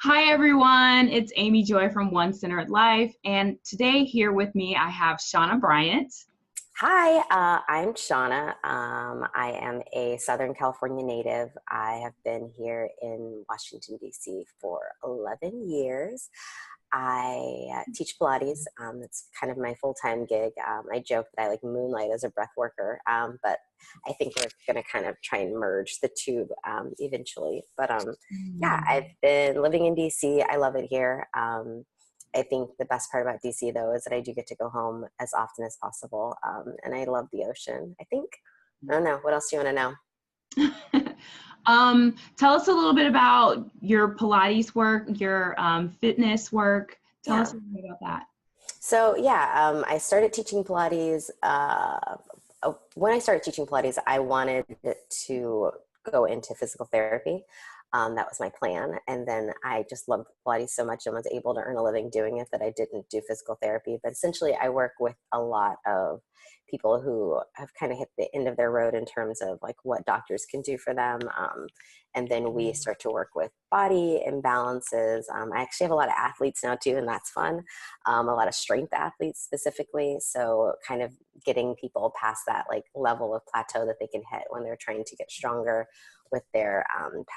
Hi, everyone. It's Amy Joy from One Centered Life. And today, here with me, I have Shauna Bryant. Hi, I'm Shauna. I am a Southern California native. I have been here in Washington, D.C. for 11 years. I teach Pilates. It's kind of my full-time gig. I joke that I like moonlight as a breath worker, but I think we're going to kind of try and merge the two eventually. But yeah, I've been living in DC. I love it here. I think the best part about DC, though, is that I do get to go home as often as possible. And I love the ocean, I think. I don't know. What else do you want to know? Tell us a little bit about your Pilates work, your fitness work. Tell Yeah. us a little bit about that. So, yeah, I started teaching Pilates. When I started teaching Pilates, I wanted to go into physical therapy. That was my plan. And then I just loved Pilates so much and was able to earn a living doing it that I didn't do physical therapy. But essentially, I work with a lot of people who have kind of hit the end of their road in terms of like what doctors can do for them. And then we start to work with body imbalances. I actually have a lot of athletes now too, and that's fun. A lot of strength athletes specifically. So kind of getting people past that like level of plateau that they can hit when they're trying to get stronger with their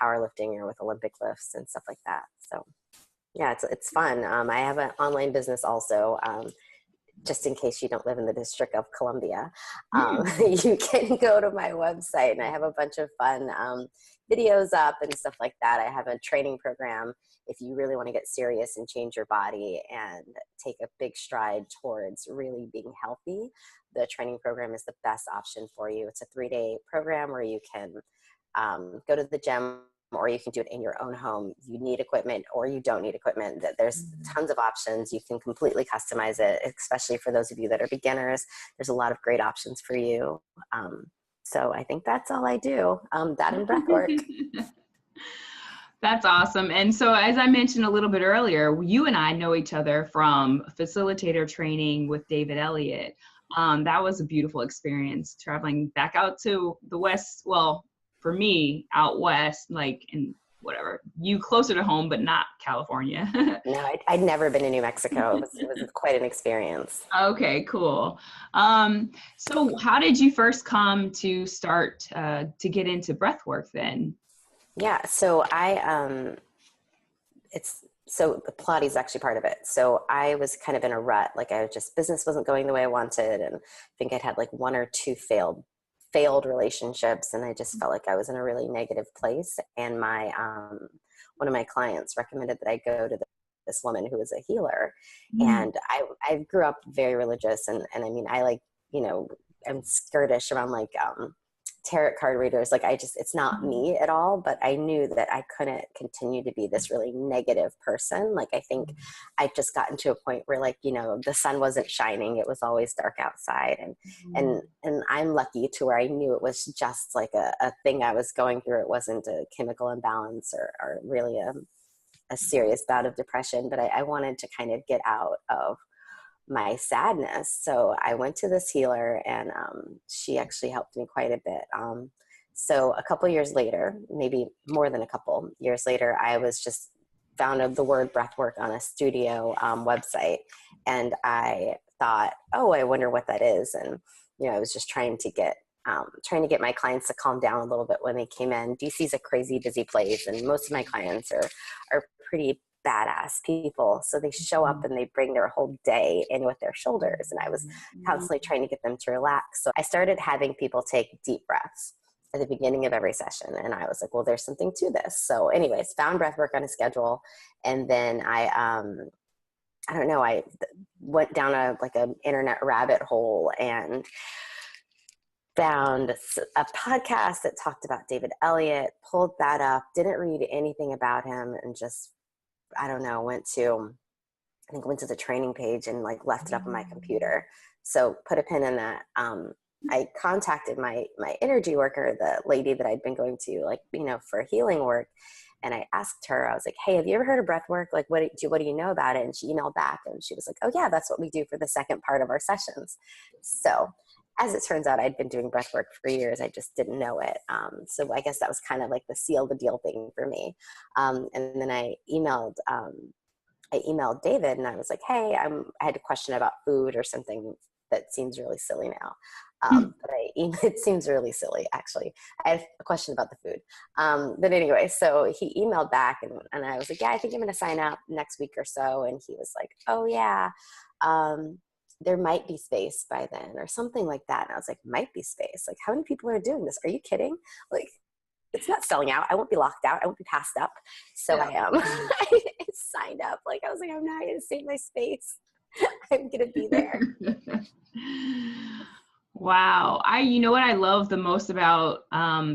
powerlifting or with Olympic lifts and stuff like that. So yeah, it's fun. I have an online business also. Just in case you don't live in the District of Columbia, you can go to my website and I have a bunch of fun videos up and stuff like that. I have a training program if you really want to get serious and change your body and take a big stride towards really being healthy. The training program is the best option for you. It's a 3-day program where you can go to the gym or you can do it in your own home. You need equipment or you don't need equipment. There's tons of options. You can completely customize it, especially for those of you that are beginners. There's a lot of great options for you. So I think that's all I do, that and breath work. That's awesome. And so, as I mentioned a little bit earlier, you and I know each other from facilitator training with David Elliott. That was a beautiful experience traveling back out to the West. Well, for me, out West, like in whatever, you closer to home, but not California. No, I'd never been to New Mexico. It was quite an experience. Okay, cool. So how did you first come to start to get into breath work then? Yeah, so so the Pilates is actually part of it. So I was kind of in a rut. Like business wasn't going the way I wanted. And I think I'd had like one or two failed relationships. And I just felt like I was in a really negative place. And one of my clients recommended that I go to this woman who was a healer. And I grew up very religious. And I mean, I like, I'm skirtish around like, tarot card readers. Like it's not me at all, but I knew that I couldn't continue to be this really negative person. Like I think I just gotten to a point where like, the sun wasn't shining. It was always dark outside. And I'm lucky to where I knew it was just like a thing I was going through. It wasn't a chemical imbalance or really a serious bout of depression, but I wanted to kind of get out of my sadness. So I went to this healer and she actually helped me quite a bit. So a couple years later, maybe more than a couple years later, I was just found the word breathwork on a studio website. And I thought, oh, I wonder what that is. And, I was just trying to get my clients to calm down a little bit when they came in. DC's a crazy busy place. And most of my clients are pretty badass people. So they show up and they bring their whole day in with their shoulders. And I was constantly trying to get them to relax. So I started having people take deep breaths at the beginning of every session. And I was like, well, there's something to this. So anyways, found breath work on a schedule. And then I don't know, I went down an internet rabbit hole and found a podcast that talked about David Elliott, pulled that up, didn't read anything about him, and just, I don't know, went to the training page and like left it up on my computer. So put a pin in that. I contacted my energy worker, the lady that I'd been going to for healing work. And I asked her, I was like, hey, have you ever heard of breath work? Like, what do you know about it? And she emailed back and she was like, oh yeah, that's what we do for the second part of our sessions. So as it turns out, I'd been doing breath work for years. I just didn't know it. So I guess that was kind of like the seal the deal thing for me. And then I emailed David and I was like, hey, I had a question about food or something that seems really silly now. It seems really silly, actually. I had a question about the food. But anyway, so he emailed back and I was like, yeah, I think I'm going to sign up next week or so. And he was like, oh yeah, there might be space by then or something like that. And I was like, might be space. Like, how many people are doing this? Are you kidding? Like, it's not selling out. I won't be locked out. I won't be passed up. So I am. I signed up. Like, I was like, I'm not going to save my space. I'm going to be there. Wow. You know what I love the most about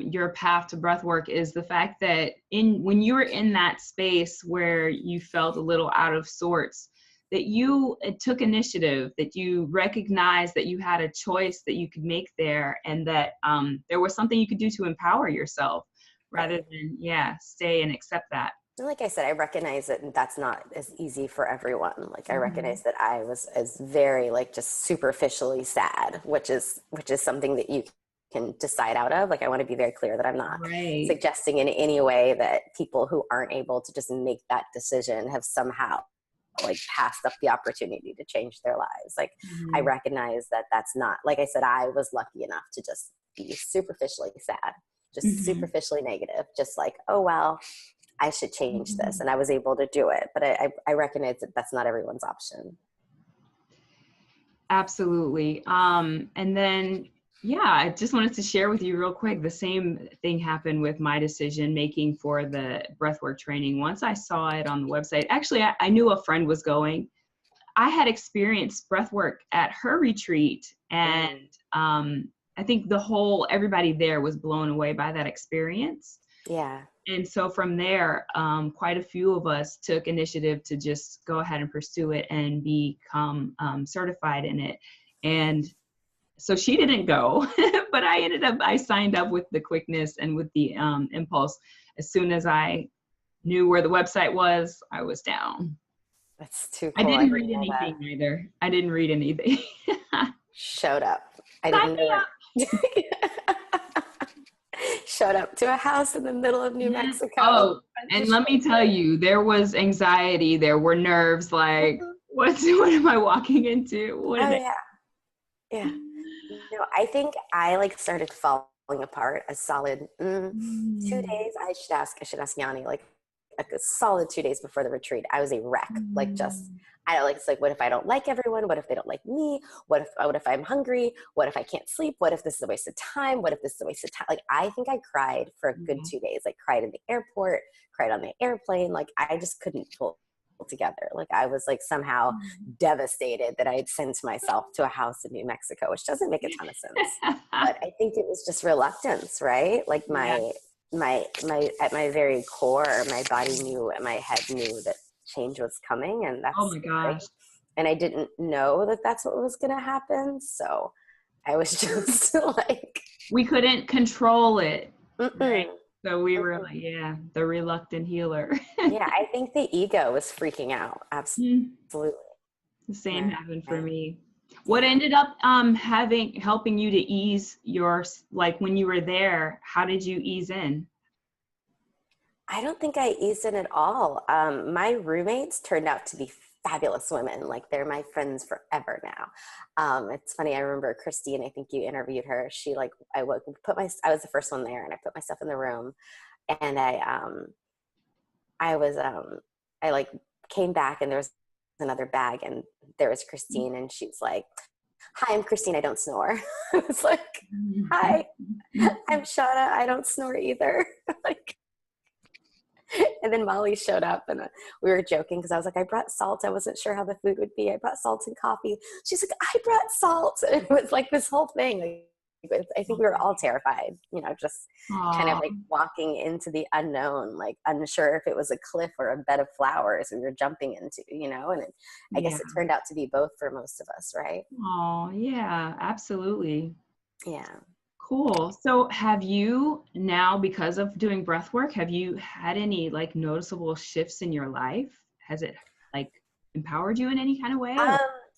your path to breath work is the fact that when you were in that space where you felt a little out of sorts, that you took initiative, that you recognized that you had a choice that you could make there, and that there was something you could do to empower yourself rather than, stay and accept that. And like I said, I recognize that that's not as easy for everyone. Like I recognize that I was as very like just superficially sad, which is something that you can decide out of. Like I want to be very clear that I'm not suggesting in any way that people who aren't able to just make that decision have somehow like passed up the opportunity to change their lives. Like I recognize that that's not, like I said, I was lucky enough to just be superficially sad, just superficially negative, just like, oh, well, I should change this. And I was able to do it. But I recognize that that's not everyone's option. Absolutely. And then, I just wanted to share with you real quick, the same thing happened with my decision making for the breathwork training. Once I saw it on the website, actually, I knew a friend was going. I had experienced breathwork at her retreat, and I think everybody there was blown away by that experience. Yeah. And so from there, quite a few of us took initiative to just go ahead and pursue it and become certified in it. And so she didn't go, but I signed up with the quickness and with the impulse. As soon as I knew where the website was, I was down. That's too cool. I didn't read anything either. I didn't read anything. Showed up. I didn't know showed up to a house in the middle of New Mexico. Oh, and let me tell you, there was anxiety. There were nerves. Like, what am I walking into? Yeah. No, I think I like started falling apart a solid 2 days. I should ask Yanni, like a solid 2 days before the retreat. I was a wreck. Like it's like, what if I don't like everyone? What if they don't like me? What if I'm hungry? What if I can't sleep? What if this is a waste of time? What if this is a waste of time? Like, I think I cried for a good 2 days, like cried in the airport, cried on the airplane. Like I just couldn't pull together. Like I was like somehow devastated that I had sent myself to a house in New Mexico, which doesn't make a ton of sense. But I think it was just reluctance, right? Like my at my very core, my body knew and my head knew that change was coming, and that's oh my gosh. Right? And I didn't know that that's what was going to happen. So I was just like, we couldn't control it. Right? So we were like, the reluctant healer. Yeah, I think the ego was freaking out. Absolutely. The same happened for me. What ended up helping you to ease like when you were there, how did you ease in? I don't think I eased in at all. My roommates turned out to be fabulous women. Like they're my friends forever now. It's funny. I remember Christine, I think you interviewed her. She like, I was the first one there, and I put myself in the room, and I like came back, and there was another bag, and there was Christine, and she was like, hi, I'm Christine. I don't snore. I was like, hi, I'm Shauna. I don't snore either. Like, and then Molly showed up, and we were joking because I was like, I brought salt. I wasn't sure how the food would be. I brought salt and coffee. She's like, I brought salt. And it was like this whole thing. I think we were all terrified, just kind of like walking into the unknown, like unsure if it was a cliff or a bed of flowers we were jumping into, and I guess it turned out to be both for most of us, right? Oh, yeah, absolutely. Yeah. Cool. So have you now, because of doing breath work, have you had any like noticeable shifts in your life? Has it like empowered you in any kind of way?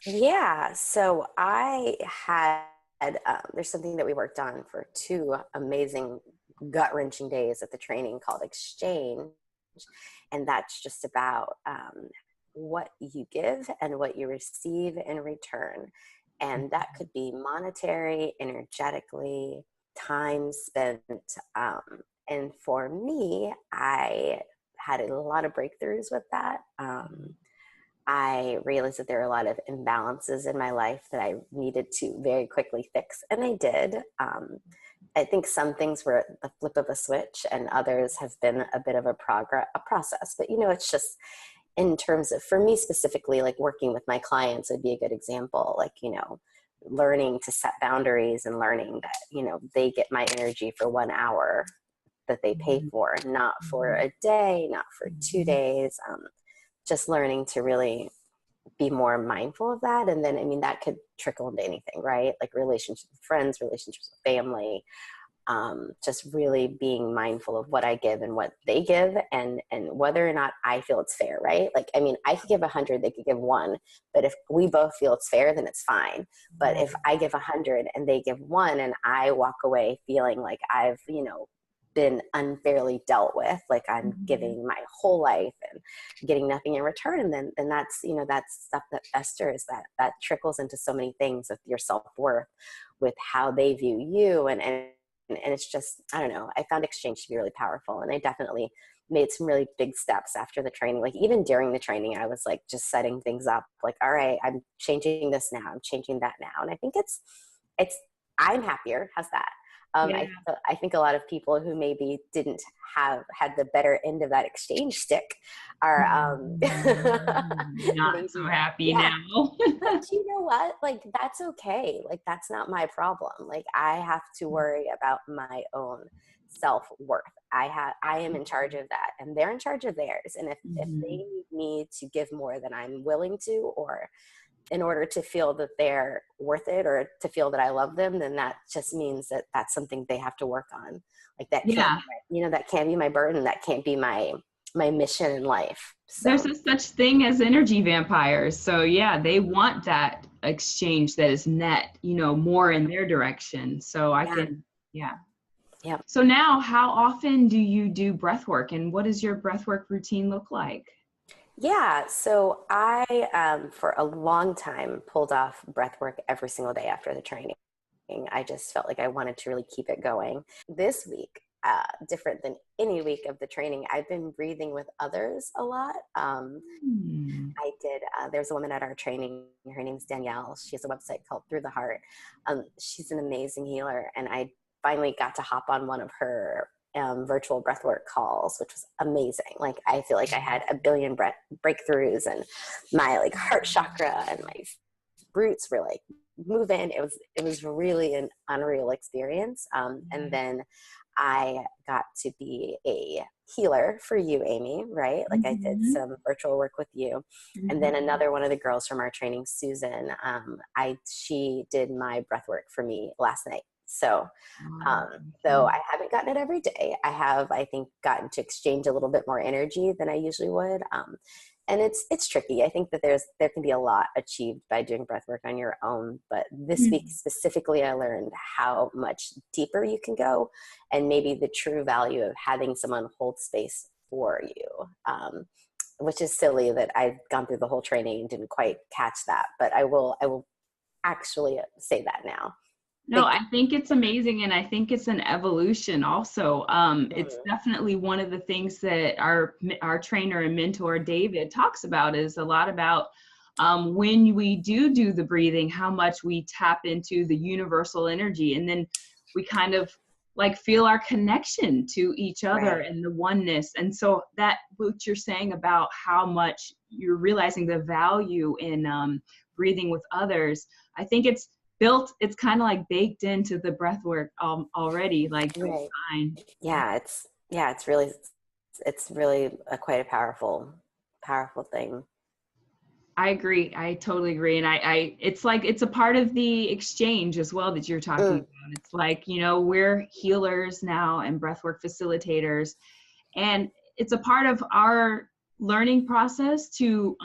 Yeah. So I had there's something that we worked on for 2 amazing gut-wrenching days at the training called Exchange. And that's just about what you give and what you receive in return. And that could be monetary, energetically, time spent. And for me, I had a lot of breakthroughs with that. I realized that there are a lot of imbalances in my life that I needed to very quickly fix, and I did. I think some things were the flip of a switch, and others have been a bit of a process. But it's just in terms of, for me specifically, like working with my clients would be a good example. Like learning to set boundaries and learning that they get my energy for 1 hour that they pay for, not for a day, not for 2 days. Just learning to really be more mindful of that. And then, that could trickle into anything, right? Like relationships with friends, relationships with family, just really being mindful of what I give and what they give, and whether or not I feel it's fair, right? Like, I could give 100, they could give 1, but if we both feel it's fair, then it's fine. But if I give 100 and they give 1, and I walk away feeling like I've, been unfairly dealt with, like I'm giving my whole life and getting nothing in return, and then that's that's stuff that festers, that trickles into so many things of your self-worth, with how they view you, and it's just, I don't know, I found Exchange to be really powerful, and I definitely made some really big steps after the training. Like even during the training, I was like just setting things up, like, all right, I'm changing this now, I'm changing that now, and I think it's I'm happier. How's that? I think a lot of people who maybe didn't had the better end of that exchange stick are not so happy now. But you know what? Like, that's okay. Like, that's not my problem. Like, I have to worry about my own self-worth. I am in charge of that, and they're in charge of theirs. And if they need me to give more than I'm willing to, or in order to feel that they're worth it, or to feel that I love them, then that just means that that's something they have to work on. Like that can't, that can't be my burden. That can't be my mission in life. So. There's a such thing as energy vampires. So they want that exchange that is net, more in their direction. So I can, Yeah. So now, how often do you do breath work, and what does your breath work routine look like? Yeah, so I, for a long time, pulled off breath work every single day after the training. I just felt like I wanted to really keep it going. This week, different than any week of the training, I've been breathing with others a lot. I did, there's a woman at our training, her name's Danielle. She has a website called Through the Heart. She's an amazing healer, and I finally got to hop on one of her virtual breathwork calls, which was amazing. Like, I feel like I had a billion breakthroughs, and my like heart chakra and my roots were like moving. It was really an unreal experience. And then I got to be a healer for you, Amy, right? Like I did some virtual work with you. And then another one of the girls from our training, Susan, she did my breath work for me last night. So, though I haven't gotten it every day, I have, I think, gotten to exchange a little bit more energy than I usually would. And it's tricky. I think that there can be a lot achieved by doing breath work on your own. But this week specifically, I learned how much deeper you can go, and maybe the true value of having someone hold space for you. Which is silly that I've gone through the whole training and didn't quite catch that, but I will actually say that now. No, I think it's amazing, and I think it's an evolution also. It's definitely one of the things that our trainer and mentor, David, talks about, is a lot about when we do the breathing, how much we tap into the universal energy, and then we kind of like feel our connection to each other and the oneness. And so that what you're saying about how much you're realizing the value in breathing with others, I think it's built, it's kind of like baked into the breath work already, like design. It's really quite a powerful thing. I agree. I totally agree. And it's like, it's a part of the exchange as well that you're talking about. It's like, we're healers now and breathwork facilitators, and it's a part of our learning process to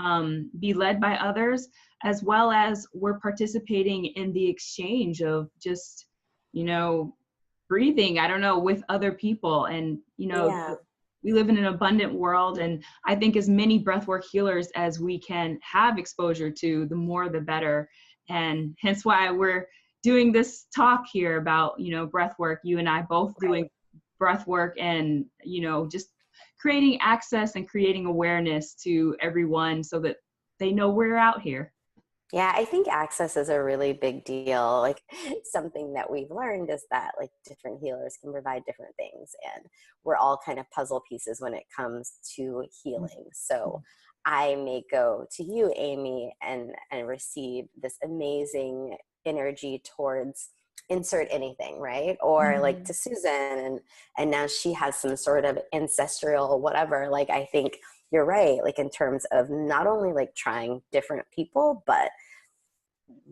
be led by others, as well as we're participating in the exchange of just, you know, breathing, I don't know, with other people. And, you know, Yeah. we live in an abundant world. And I think as many breathwork healers as we can have exposure to, the more the better. And hence why we're doing this talk here about, you know, breathwork, you and I both doing breathwork, and, you know, just creating access and creating awareness to everyone so that they know we're out here. Yeah, I think access is a really big deal. Like something that we've learned is that like different healers can provide different things, and we're all kind of puzzle pieces when it comes to healing. So I may go to you, Amy, and receive this amazing energy towards insert anything, right? Or like to Susan, and now she has some sort of ancestral whatever. Like I think you're right, like in terms of not only like trying different people, but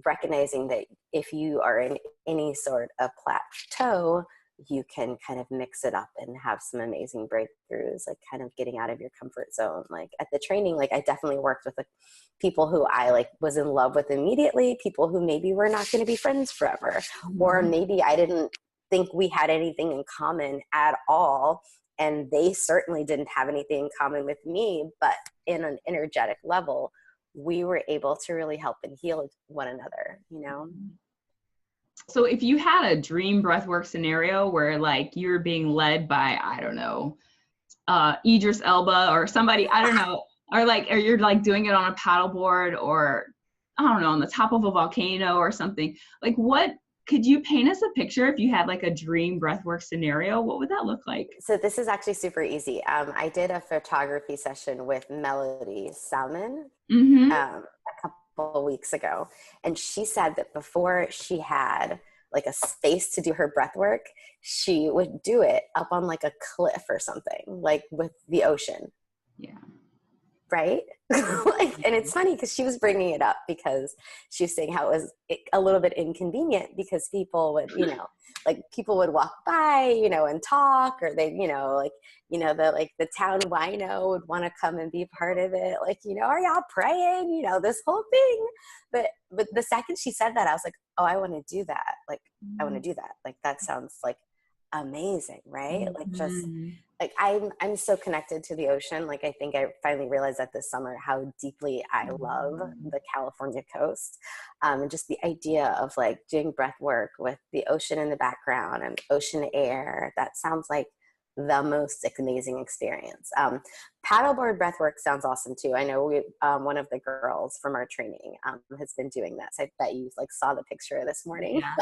recognizing that if you are in any sort of plateau, you can kind of mix it up and have some amazing breakthroughs, like kind of getting out of your comfort zone. Like at the training, like I definitely worked with like people who I like was in love with immediately, people who maybe we're not going to be friends forever, or maybe I didn't think we had anything in common at all. And they certainly didn't have anything in common with me, but in an energetic level, we were able to really help and heal one another, you know? So if you had a dream breathwork scenario where like you're being led by, I don't know, Idris Elba or somebody, I don't know, or you're like doing it on a paddleboard, or I don't know, on the top of a volcano or something, like what could you paint us a picture if you had like a dream breathwork scenario? What would that look like? So this is actually super easy. I did a photography session with Melody Salmon a couple of weeks ago, and she said that before she had like a space to do her breath work, she would do it up on like a cliff or something, like with the ocean. Yeah. Right? Like, and it's funny because she was bringing it up because she was saying how it was a little bit inconvenient because people would, you know, like people would walk by, you know, and talk, or they, you know, like, you know, the town wino would want to come and be part of it. Like, you know, are y'all praying? You know, this whole thing. But the second she said that, I was like, oh, I want to do that. Like, I want to do that. Like, that sounds like amazing, right? Like just like I'm so connected to the ocean. Like I think I finally realized that this summer how deeply I love the California coast, and just the idea of like doing breath work with the ocean in the background and ocean air. That sounds like the most amazing experience. Paddleboard breathwork sounds awesome too. I know we, one of the girls from our training has been doing that. So I bet you like saw the picture this morning. Yeah.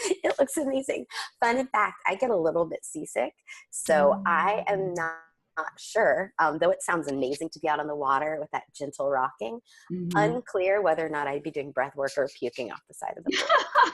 It looks amazing. Fun fact, I get a little bit seasick. So I am not sure, though it sounds amazing to be out on the water with that gentle rocking, unclear whether or not I'd be doing breath work or puking off the side of the pool.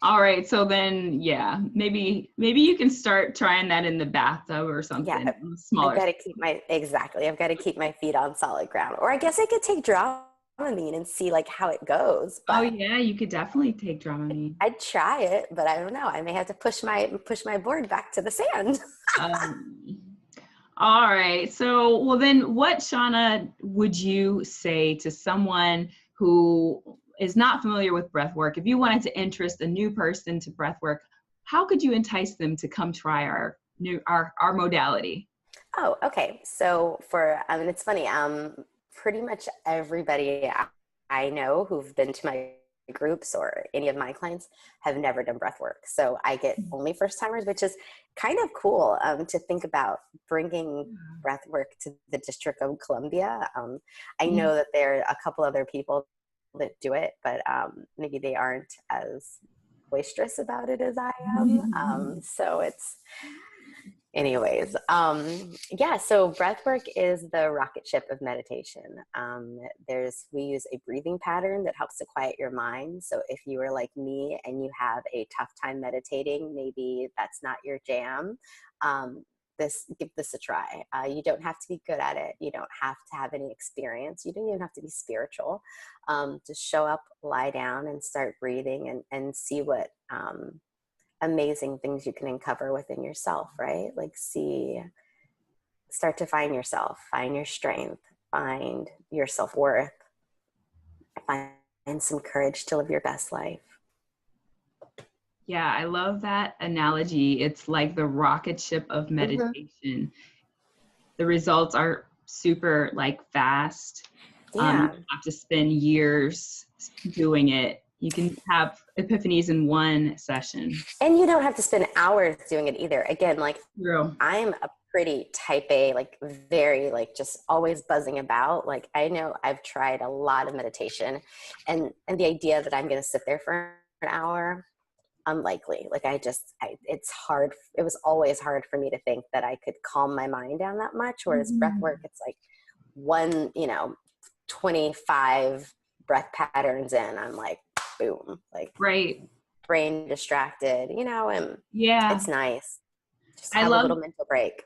All right, so then, yeah, maybe you can start trying that in the bathtub or something. Yeah, Smaller. I've got to keep I've got to keep my feet on solid ground. Or I guess I could take Dramamine and see like how it goes. Oh But yeah, you could definitely take Dramamine. I'd try it, but I don't know. I may have to push my board back to the sand. Um, all right. So, well then what, Shauna, would you say to someone who is not familiar with breath work? If you wanted to interest a new person to breath work, how could you entice them to come try our modality? Oh, okay. So I mean, it's funny. Pretty much everybody I know who've been to my groups or any of my clients have never done breath work. So I get only first timers, which is kind of cool to think about bringing breath work to the District of Columbia. I know that there are a couple other people that do it, but maybe they aren't as boisterous about it as I am. So it's, anyways, yeah, so breathwork is the rocket ship of meditation. We use a breathing pattern that helps to quiet your mind. So if you are like me and you have a tough time meditating, maybe that's not your jam, give this a try. You don't have to be good at it. You don't have to have any experience. You don't even have to be spiritual. Just show up, lie down, and start breathing, and see what amazing things you can uncover within yourself, right? Like see start to find yourself, find your strength, find your self-worth, find some courage to live your best life. Yeah, I love that analogy. It's like the rocket ship of meditation. The results are super like fast. You Yeah. don't have to spend years doing it. You can have epiphanies in one session. And you don't have to spend hours doing it either. Again, like True. I'm a pretty type A, like very like just always buzzing about. Like I know I've tried a lot of meditation, and the idea that I'm going to sit there for an hour, unlikely. Like it's hard. It was always hard for me to think that I could calm my mind down that much. Whereas breath work, it's like 25 breath patterns in, I'm like, boom, like Right. brain distracted, and Yeah. it's nice. Just I have a love little mental break.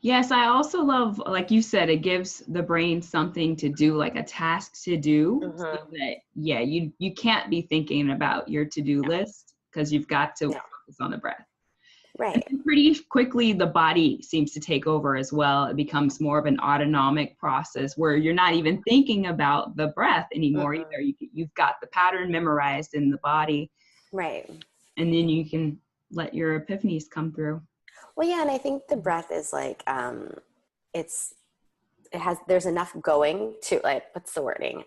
Yes, I also love, like you said, it gives the brain something to do, like a task to do, so that, you can't be thinking about your to-do list because you've got to focus on the breath. Right. And pretty quickly, the body seems to take over as well. It becomes more of an autonomic process where you're not even thinking about the breath anymore either. You've got the pattern memorized in the body. Right. And then you can let your epiphanies come through. Well, yeah, and I think the breath is like, there's enough going to, like, what's the wording?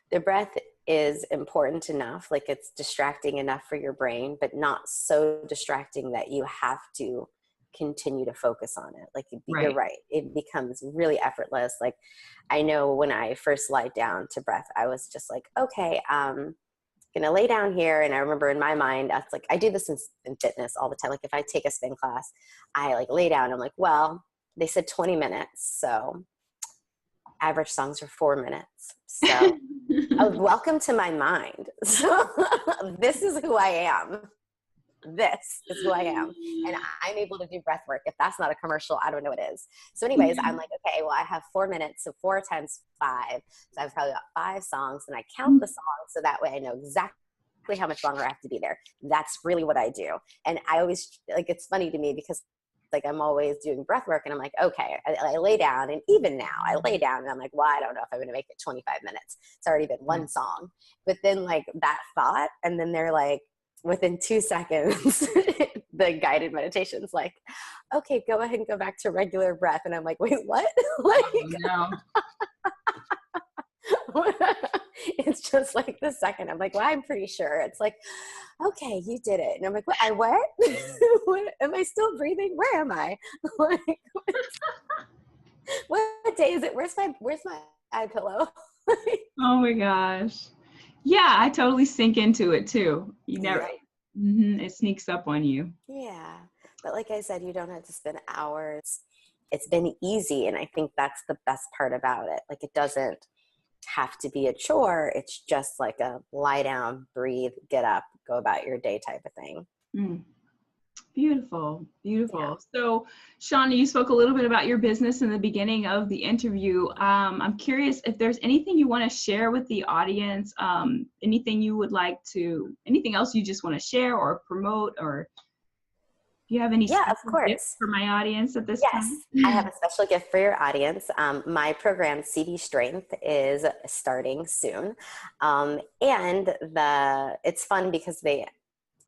The breath is important enough, like it's distracting enough for your brain, but not so distracting that you have to continue to focus on it. Like you're right. It becomes really effortless. Like I know when I first lied down to breath, I was just like, okay, gonna lay down here. And I remember in my mind, that's like, I do this in fitness all the time. Like if I take a spin class, I like lay down. I'm like, well, they said 20 minutes. So average songs are 4 minutes. So welcome to my mind. So this is who I am. This is who I am. And I'm able to do breath work. If that's not a commercial, I don't know what is. So anyways, I'm like, okay, well, I have 4 minutes. So 4 times 5. So I've probably got 5 songs, and I count the songs. So that way I know exactly how much longer I have to be there. That's really what I do. And I always, like, it's funny to me because like I'm always doing breath work, and I'm like, okay, I lay down, and even now I lay down and I'm like, well, I don't know if I'm going to make it 25 minutes. It's already been one song. But then like that thought, and then they're like, within 2 seconds, the guided meditation's like, okay, go ahead and go back to regular breath. And I'm like, wait, what? Like, No. It's just like the second. I'm like, well, I'm pretty sure. It's like, okay, you did it. And I'm like, what? What? Am I still breathing? Where am I? Like, what day is it? Where's my eye pillow? Oh my gosh. Yeah, I totally sink into it too. You never, it sneaks up on you. Yeah. But like I said, you don't have to spend hours. It's been easy. And I think that's the best part about it. Like it doesn't have to be a chore. It's just like a lie down, breathe, get up, go about your day type of thing. Beautiful. Beautiful. Yeah. So, Shauna, you spoke a little bit about your business in the beginning of the interview. I'm curious if there's anything you want to share with the audience, anything else you just want to share or promote, or do you have any of course gifts for my audience at this time? Yes, I have a special gift for your audience. My program, CD Strength, is starting soon. And it's fun because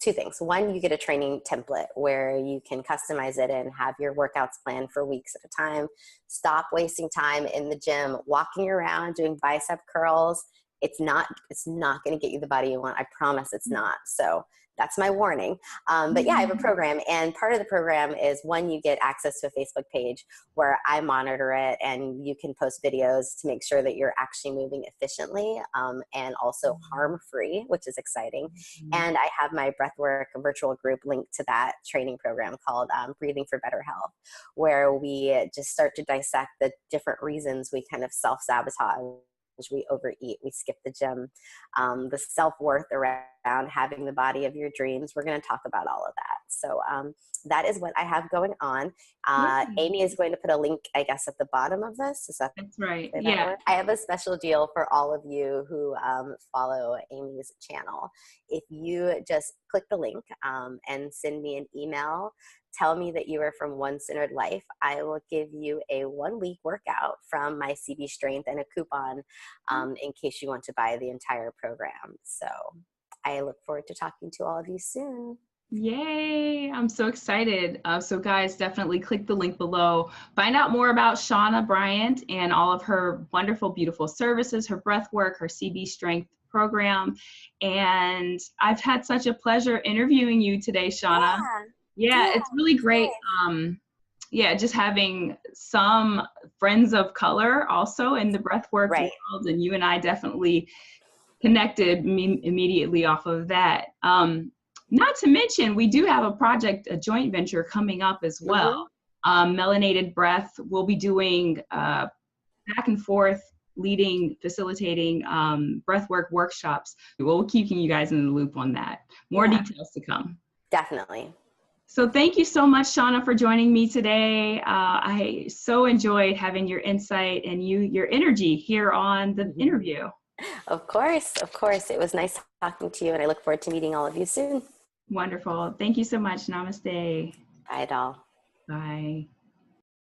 two things. One, you get a training template where you can customize it and have your workouts planned for weeks at a time. Stop wasting time in the gym, walking around, doing bicep curls. It's not going to get you the body you want. I promise it's not. So that's my warning. But yeah, I have a program, and part of the program is, one, you get access to a Facebook page where I monitor it, and you can post videos to make sure that you're actually moving efficiently and also harm-free, which is exciting. And I have my breathwork virtual group linked to that training program called Breathing for Better Health, where we just start to dissect the different reasons we kind of self-sabotage. We overeat, we skip the gym, the self-worth around having the body of your dreams. We're going to talk about all of that. So that is what I have going on. Amy is going to put a link, I guess, at the bottom of this. That's right. Yeah. I have a special deal for all of you who follow Amy's channel. If you just click the link and send me an email tell me that you are from One Centered Life. I will give you a 1-week workout from my CB Strength and a coupon in case you want to buy the entire program. So I look forward to talking to all of you soon. Yay, I'm so excited. So guys, definitely click the link below. Find out more about Shauna Bryant and all of her wonderful, beautiful services, her breath work, her CB Strength program. And I've had such a pleasure interviewing you today, Shauna. Yeah, it's really great. Yeah, just having some friends of color also in the breathwork world, and you and I definitely connected immediately off of that. Not to mention, we do have a project, a joint venture coming up as well. Melanated Breath. We'll be doing back and forth, leading, facilitating breathwork workshops. We'll keep you guys in the loop on that. More details to come. Definitely. So thank you so much, Shauna, for joining me today. I so enjoyed having your insight and your energy here on the interview. Of course. It was nice talking to you, and I look forward to meeting all of you soon. Wonderful. Thank you so much. Namaste. Bye, doll. Bye.